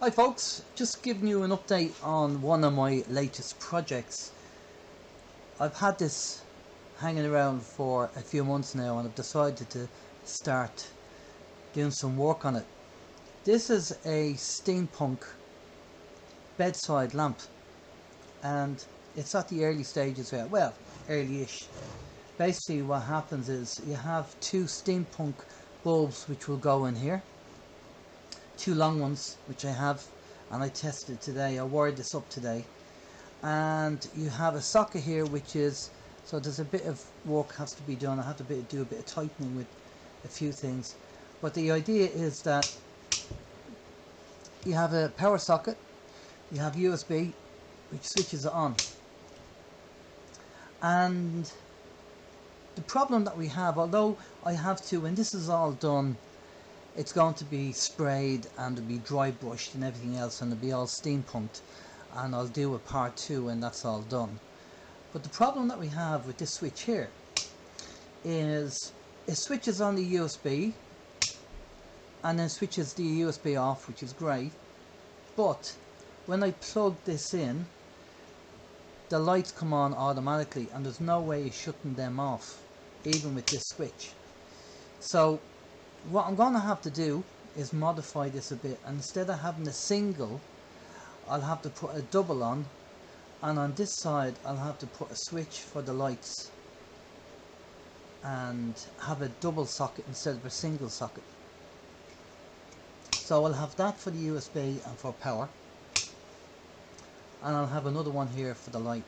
Hi folks, just giving you an update on one of my latest projects. I've had this hanging around for a few months now and I've decided to start doing some work on it. This is a steampunk bedside lamp and it's at the early stages here, well, early-ish. Basically what happens is you have two steampunk bulbs which will go in here. Two long ones which I have and I tested today. I wired this up today, and you have a socket here which is, so there's a bit of work has to be done. I have to do a bit of tightening with a few things, but the idea is that you have a power socket, you have USB which switches it on, and the problem that we have, although I have to, when this is all done, it's going to be sprayed and it'll be dry brushed and everything else, and it'll be all steampunked, and I'll do a part 2 when that's all done. But the problem that we have with this switch here is it switches on the USB and then switches the USB off, which is great, but when I plug this in, the lights come on automatically and there's no way of shutting them off even with this switch. So what I'm going to have to do is modify this a bit, and instead of having a single, I'll have to put a double on, and on this side I'll have to put a switch for the lights and have a double socket instead of a single socket. So I'll have that for the USB and for power, and I'll have another one here for the light,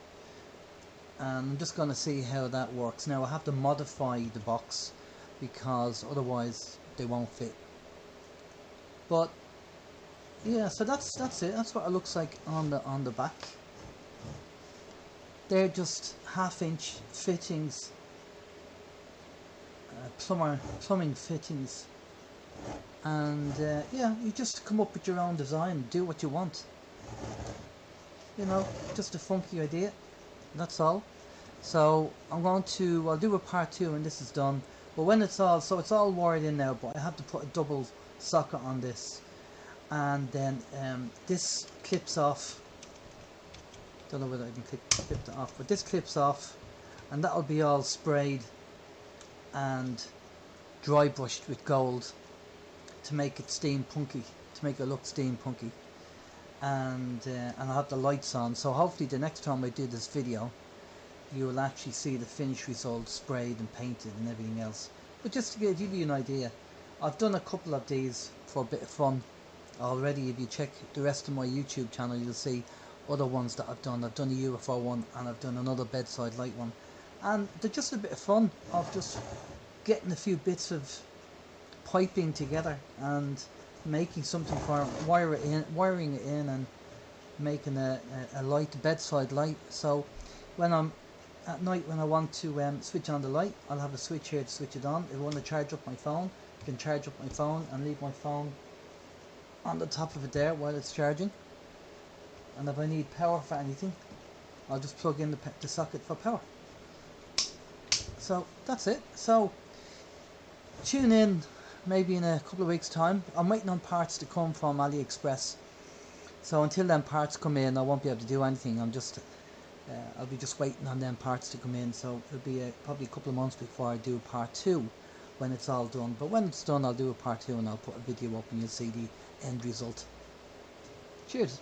and I'm just going to see how that works. Now I have to modify the box because otherwise they won't fit, but yeah, so that's it. That's what it looks like on the back. They're just half-inch fittings, plumbing fittings, and yeah, you just come up with your own design, do what you want, you know, just a funky idea, that's all. So I'll do a part 2 when this is done. But when it's all wired in now, but I have to put a double socket on this, and then this clips off. Don't know whether I can clip it off, but this clips off, and that'll be all sprayed and dry brushed with gold to make it steampunky, to make it look steampunky, and I'll have the lights on. So hopefully the next time I do this video, you will actually see the finished result, sprayed and painted and everything else. But just to give you an idea, I've done a couple of these for a bit of fun already. If you check the rest of my YouTube channel, you'll see other ones that I've done. I've done a UFO one and I've done another bedside light one, and they're just a bit of fun of just getting a few bits of piping together and making something for wiring it in and making a light, bedside light. So when I'm at night, when I want to switch on the light, I'll have a switch here to switch it on. If I want to charge up my phone, I can charge up my phone and leave my phone on the top of it there while it's charging. And if I need power for anything, I'll just plug in the socket for power. So that's it. So tune in maybe in a couple of weeks time. I'm waiting on parts to come from AliExpress. So until them parts come in, I won't be able to do anything. I'll be just waiting on them parts to come in, so it'll be probably a couple of months before I do part 2 when it's all done. But when it's done, I'll do a part 2 and I'll put a video up and you'll see the end result. Cheers.